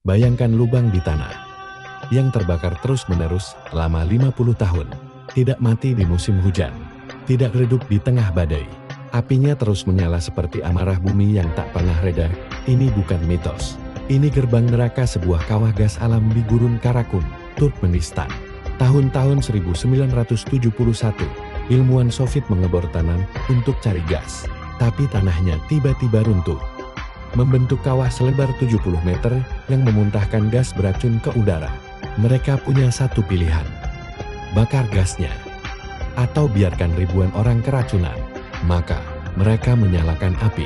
Bayangkan lubang di tanah yang terbakar terus-menerus selama 50 tahun. Tidak mati di musim hujan, tidak redup di tengah badai. Apinya terus menyala seperti amarah bumi yang tak pernah reda. Ini bukan mitos. Ini gerbang neraka sebuah kawah gas alam di Gurun Karakum, Turkmenistan. Tahun-tahun 1971, ilmuwan Soviet mengebor tanah untuk cari gas. Tapi tanahnya tiba-tiba runtuh, membentuk kawah selebar 70 meter yang memuntahkan gas beracun ke udara. Mereka punya satu pilihan: bakar gasnya, atau biarkan ribuan orang keracunan. Maka, mereka menyalakan api.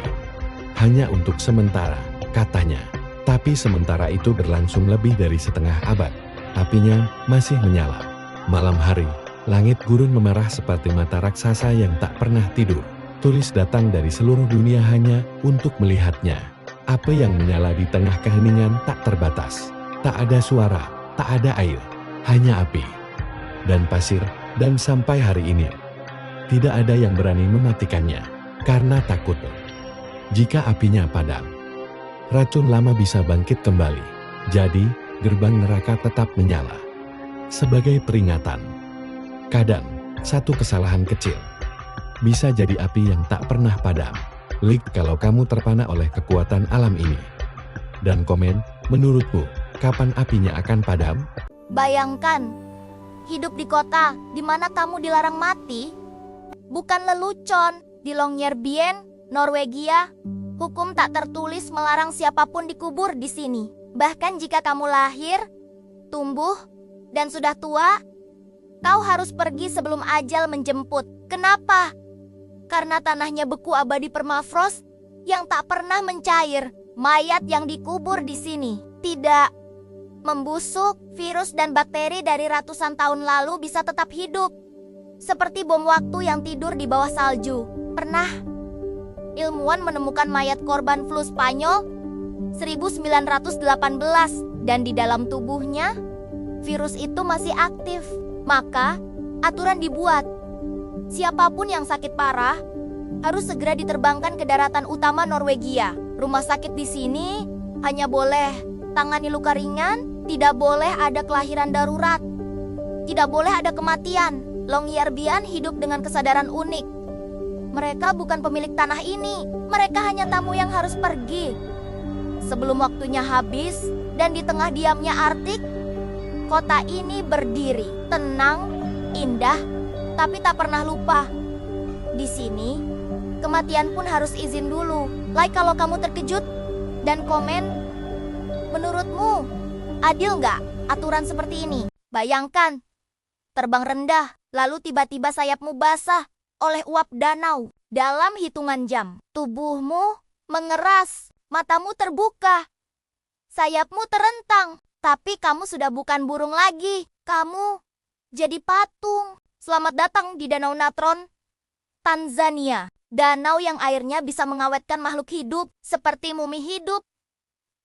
Hanya untuk sementara, katanya. Tapi sementara itu berlangsung lebih dari setengah abad. Apinya masih menyala. Malam hari, langit gurun memerah seperti mata raksasa yang tak pernah tidur. Turis datang dari seluruh dunia hanya untuk melihatnya. Api yang menyala di tengah keheningan tak terbatas. Tak ada suara, tak ada air, hanya api dan pasir. Dan sampai hari ini, tidak ada yang berani mematikannya, karena takut jika apinya padam, racun lama bisa bangkit kembali. Jadi, gerbang neraka tetap menyala. Sebagai peringatan, kadang, satu kesalahan kecil bisa jadi api yang tak pernah padam. Like kalau kamu terpana oleh kekuatan alam ini. Dan komen, menurutmu, kapan apinya akan padam? Bayangkan, hidup di kota di mana kamu dilarang mati. Bukan lelucon. Di Longyearbyen, Norwegia, hukum tak tertulis melarang siapapun dikubur di sini. Bahkan jika kamu lahir, tumbuh, dan sudah tua, kau harus pergi sebelum ajal menjemput. Kenapa? Karena tanahnya beku abadi permafrost yang tak pernah mencair. Mayat yang dikubur di sini tidak membusuk. Virus dan bakteri dari ratusan tahun lalu bisa tetap hidup, seperti bom waktu yang tidur di bawah salju. Pernah ilmuwan menemukan mayat korban flu Spanyol 1918 dan di dalam tubuhnya virus itu masih aktif. Maka aturan dibuat, siapapun yang sakit parah harus segera diterbangkan ke daratan utama Norwegia. Rumah sakit di sini hanya boleh tangani luka ringan, tidak boleh ada kelahiran darurat, tidak boleh ada kematian. Longyearbyen hidup dengan kesadaran unik. Mereka bukan pemilik tanah ini, mereka hanya tamu yang harus pergi sebelum waktunya habis. Dan di tengah diamnya Arktik, kota ini berdiri, tenang, indah, tapi tak pernah lupa. Di sini, kematian pun harus izin dulu. Like kalau kamu terkejut, dan komen, menurutmu adil nggak aturan seperti ini? Bayangkan, terbang rendah, lalu tiba-tiba sayapmu basah oleh uap danau. Dalam hitungan jam, tubuhmu mengeras, matamu terbuka, sayapmu terentang, tapi kamu sudah bukan burung lagi. Kamu jadi patung. Selamat datang di Danau Natron, Tanzania. Danau yang airnya bisa mengawetkan makhluk hidup seperti mumi hidup.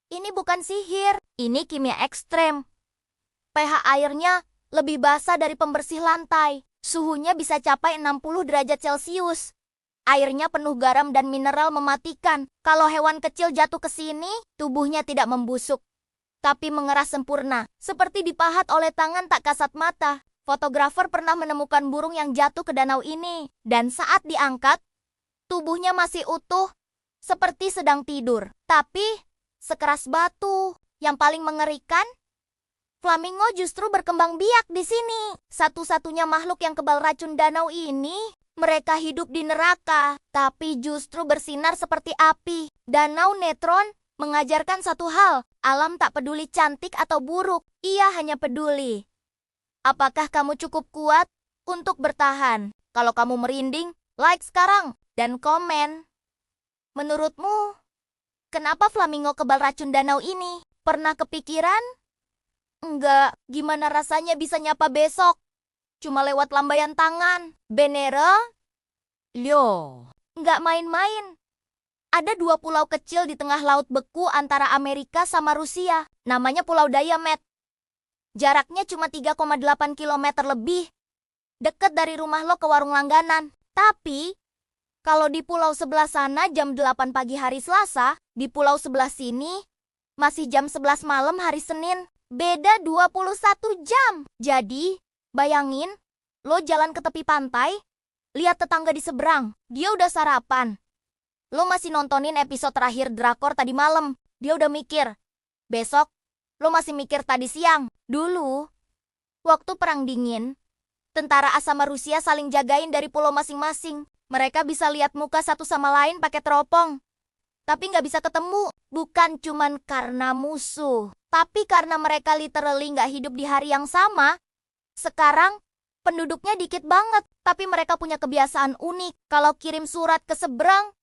Ini bukan sihir, ini kimia ekstrem. pH airnya lebih basah dari pembersih lantai. Suhunya bisa capai 60 derajat Celcius. Airnya penuh garam dan mineral mematikan. Kalau hewan kecil jatuh ke sini, tubuhnya tidak membusuk, tapi mengeras sempurna, seperti dipahat oleh tangan tak kasat mata. Fotografer pernah menemukan burung yang jatuh ke danau ini, dan saat diangkat, tubuhnya masih utuh, seperti sedang tidur, tapi sekeras batu. Yang paling mengerikan, flamingo justru berkembang biak di sini. Satu-satunya makhluk yang kebal racun danau ini. Mereka hidup di neraka, tapi justru bersinar seperti api. Danau Natron mengajarkan satu hal, alam tak peduli cantik atau buruk, ia hanya peduli. Apakah kamu cukup kuat untuk bertahan? Kalau kamu merinding, like sekarang dan komen. Menurutmu, kenapa flamingo kebal racun danau ini? Pernah kepikiran? Enggak, gimana rasanya bisa nyapa besok? Cuma lewat lambaian tangan. Benere? Lyo, enggak main-main. Ada 2 pulau kecil di tengah laut beku antara Amerika sama Rusia. Namanya Pulau Diamet. Jaraknya cuma 3,8 km lebih. Dekat dari rumah lo ke warung langganan. Tapi, kalau di pulau sebelah sana jam 8 pagi hari Selasa, di pulau sebelah sini Masih jam 11 malam hari Senin. Beda 21 jam. Jadi, bayangin, lo jalan ke tepi pantai, lihat tetangga di seberang, dia udah sarapan. Lo masih nontonin episode terakhir drakor tadi malam, dia udah mikir. Besok, lo masih mikir tadi siang. Dulu, waktu Perang Dingin, tentara AS sama Rusia saling jagain dari pulau masing-masing. Mereka bisa lihat muka satu sama lain pakai teropong. Tapi nggak bisa ketemu, bukan cuman karena musuh, tapi karena mereka literally nggak hidup di hari yang sama. Sekarang, penduduknya dikit banget, tapi mereka punya kebiasaan unik. Kalau kirim surat ke seberang,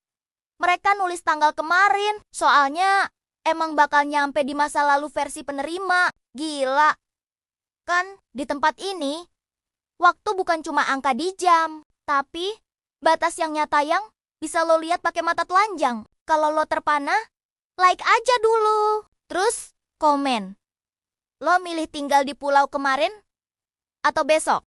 mereka nulis tanggal kemarin, soalnya emang bakal nyampe di masa lalu versi penerima. Gila. Kan, di tempat ini, waktu bukan cuma angka di jam, tapi batas yang nyata yang bisa lo lihat pakai mata telanjang. Kalau lo terpana, like aja dulu. Terus, komen. Lo milih tinggal di pulau kemarin atau besok?